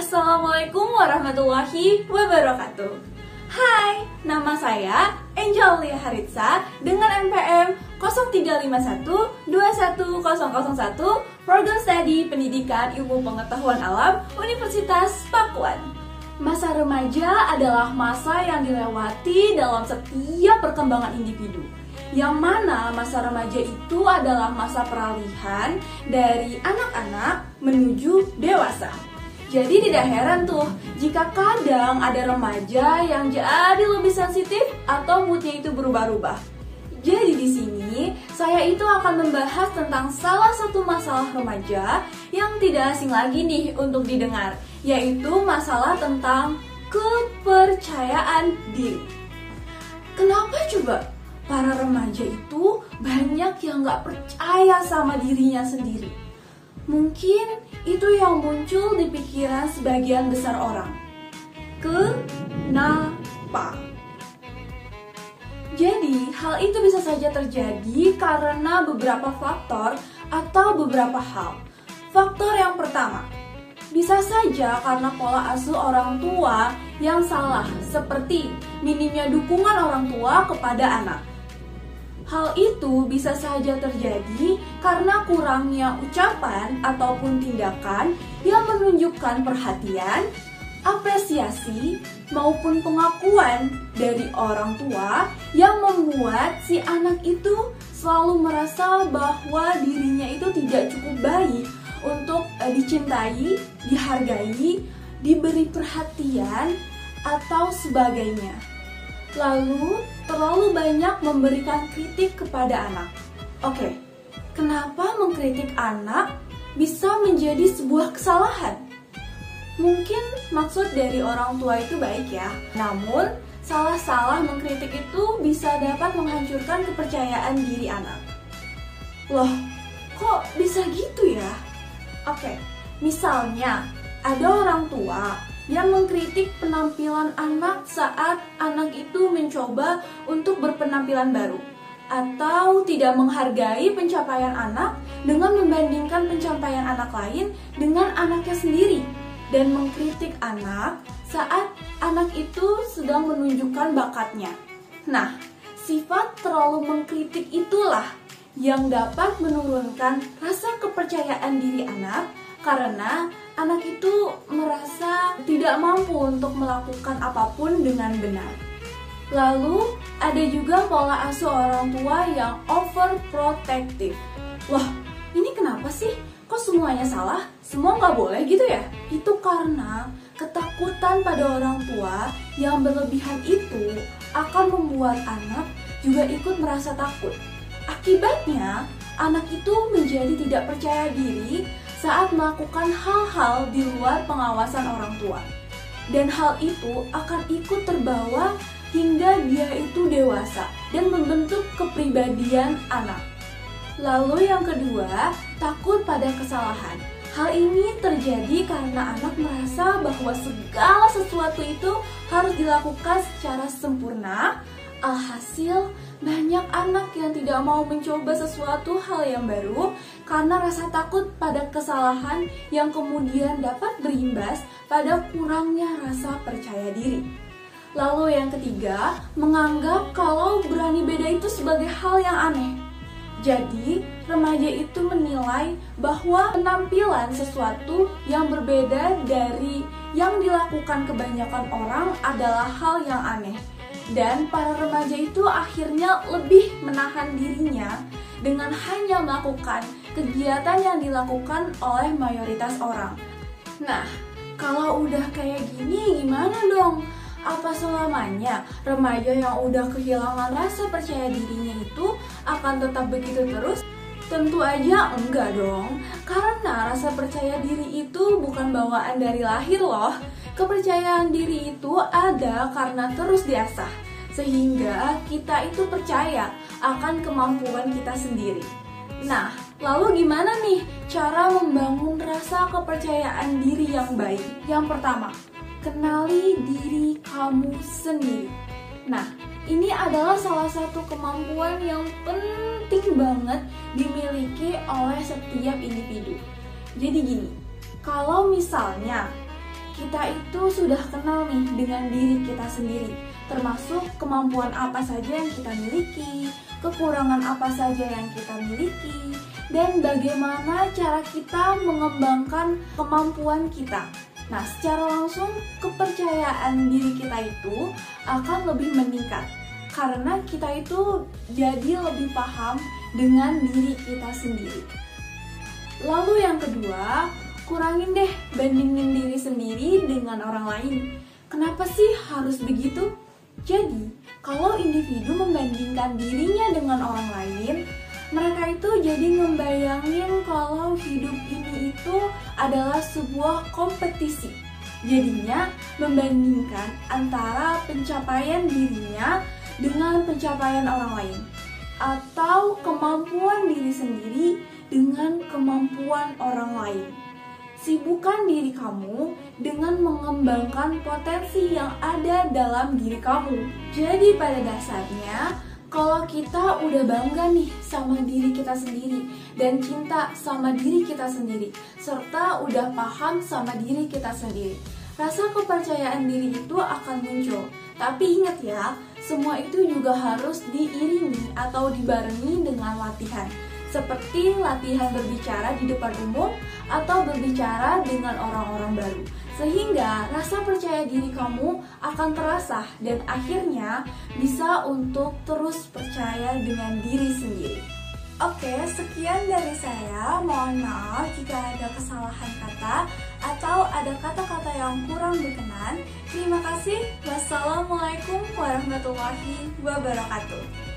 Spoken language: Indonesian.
Assalamualaikum warahmatullahi wabarakatuh. Hai, nama saya Angel Lia Haritsa dengan NPM 0351-21001, Program Studi Pendidikan Ilmu Pengetahuan Alam Universitas Pakuan. Masa remaja adalah masa yang dilewati dalam setiap perkembangan individu, yang mana masa remaja itu adalah masa peralihan dari anak-anak menuju dewasa. Jadi tidak heran tuh jika kadang ada remaja yang jadi lebih sensitif atau moodnya itu berubah-ubah. Jadi di sini saya itu akan membahas tentang salah satu masalah remaja yang tidak asing lagi nih untuk didengar, yaitu masalah tentang kepercayaan diri. Kenapa coba para remaja itu banyak yang gak percaya sama dirinya sendiri? Mungkin itu yang muncul di pikiran sebagian besar orang. Kenapa? Jadi, hal itu bisa saja terjadi karena beberapa faktor atau beberapa hal. Faktor yang pertama, bisa saja karena pola asuh orang tua yang salah, seperti minimnya dukungan orang tua kepada anak. Hal itu bisa saja terjadi karena kurangnya ucapan ataupun tindakan yang menunjukkan perhatian, apresiasi, maupun pengakuan dari orang tua yang membuat si anak itu selalu merasa bahwa dirinya itu tidak cukup baik untuk dicintai, dihargai, diberi perhatian, atau sebagainya. Lalu, terlalu banyak memberikan kritik kepada anak. Oke, kenapa mengkritik anak bisa menjadi sebuah kesalahan? Mungkin maksud dari orang tua itu baik ya, namun salah-salah mengkritik itu bisa dapat menghancurkan kepercayaan diri anak. Loh, kok bisa gitu ya? Oke, misalnya ada orang tua yang mengkritik penampilan anak saat anak itu mencoba untuk berpenampilan baru, atau tidak menghargai pencapaian anak dengan membandingkan pencapaian anak lain dengan anaknya sendiri, dan mengkritik anak saat anak itu sedang menunjukkan bakatnya. Nah, sifat terlalu mengkritik itulah yang dapat menurunkan rasa kepercayaan diri anak, karena anak itu merasa tidak mampu untuk melakukan apapun dengan benar. Lalu, ada juga pola asuh orang tua yang overprotective. Loh, ini kenapa sih? Kok semuanya salah? Semua nggak boleh gitu ya? Itu karena ketakutan pada orang tua yang berlebihan itu akan membuat anak juga ikut merasa takut. Akibatnya, anak itu menjadi tidak percaya diri saat melakukan hal-hal di luar pengawasan orang tua. Dan hal itu akan ikut terbawa hingga dia itu dewasa dan membentuk kepribadian anak. Lalu yang kedua, takut pada kesalahan. Hal ini terjadi karena anak merasa bahwa segala sesuatu itu harus dilakukan secara sempurna. Alhasil, banyak anak yang tidak mau mencoba sesuatu hal yang baru karena rasa takut pada kesalahan yang kemudian dapat berimbas pada kurangnya rasa percaya diri. Lalu yang ketiga, menganggap kalau berani beda itu sebagai hal yang aneh. Jadi, remaja itu menilai bahwa penampilan sesuatu yang berbeda dari yang dilakukan kebanyakan orang adalah hal yang aneh. Dan para remaja itu akhirnya lebih menahan dirinya dengan hanya melakukan kegiatan yang dilakukan oleh mayoritas orang. Nah, kalau udah kayak gini gimana dong? Apa selamanya remaja yang udah kehilangan rasa percaya dirinya itu akan tetap begitu terus? Tentu aja enggak dong, karena rasa percaya diri itu bukan bawaan dari lahir loh. Kepercayaan diri itu ada karena terus diasah, sehingga kita itu percaya akan kemampuan kita sendiri. Nah, lalu gimana nih cara membangun rasa kepercayaan diri yang baik? Yang pertama, kenali diri kamu sendiri. Nah, ini adalah salah satu kemampuan yang penting banget dimiliki oleh setiap individu. Jadi gini, kalau misalnya kita itu sudah kenal nih dengan diri kita sendiri, termasuk kemampuan apa saja yang kita miliki, kekurangan apa saja yang kita miliki, dan bagaimana cara kita mengembangkan kemampuan kita. Nah, secara langsung kepercayaan diri kita itu akan lebih meningkat karena kita itu jadi lebih paham dengan diri kita sendiri. Lalu yang kedua, kurangin deh bandingin diri sendiri dengan orang lain. Kenapa sih harus begitu? Jadi, kalau individu membandingkan dirinya dengan orang lain, mereka itu jadi ngebayangin kalau hidup ini itu adalah sebuah kompetisi. Jadinya membandingkan antara pencapaian dirinya dengan pencapaian orang lain, atau kemampuan diri sendiri dengan kemampuan orang lain. Sibukkan diri kamu dengan mengembangkan potensi yang ada dalam diri kamu. Jadi pada dasarnya, kalau kita udah bangga nih sama diri kita sendiri dan cinta sama diri kita sendiri, serta udah paham sama diri kita sendiri, rasa kepercayaan diri itu akan muncul. Tapi ingat ya, semua itu juga harus diiringi atau dibarengi dengan latihan. Seperti latihan berbicara di depan umum atau berbicara dengan orang-orang baru. Sehingga rasa percaya diri kamu akan terasah dan akhirnya bisa untuk terus percaya dengan diri sendiri. Oke, sekian dari saya. Mohon maaf jika ada kesalahan kata atau ada kata-kata yang kurang berkenan. Terima kasih. Wassalamualaikum warahmatullahi wabarakatuh.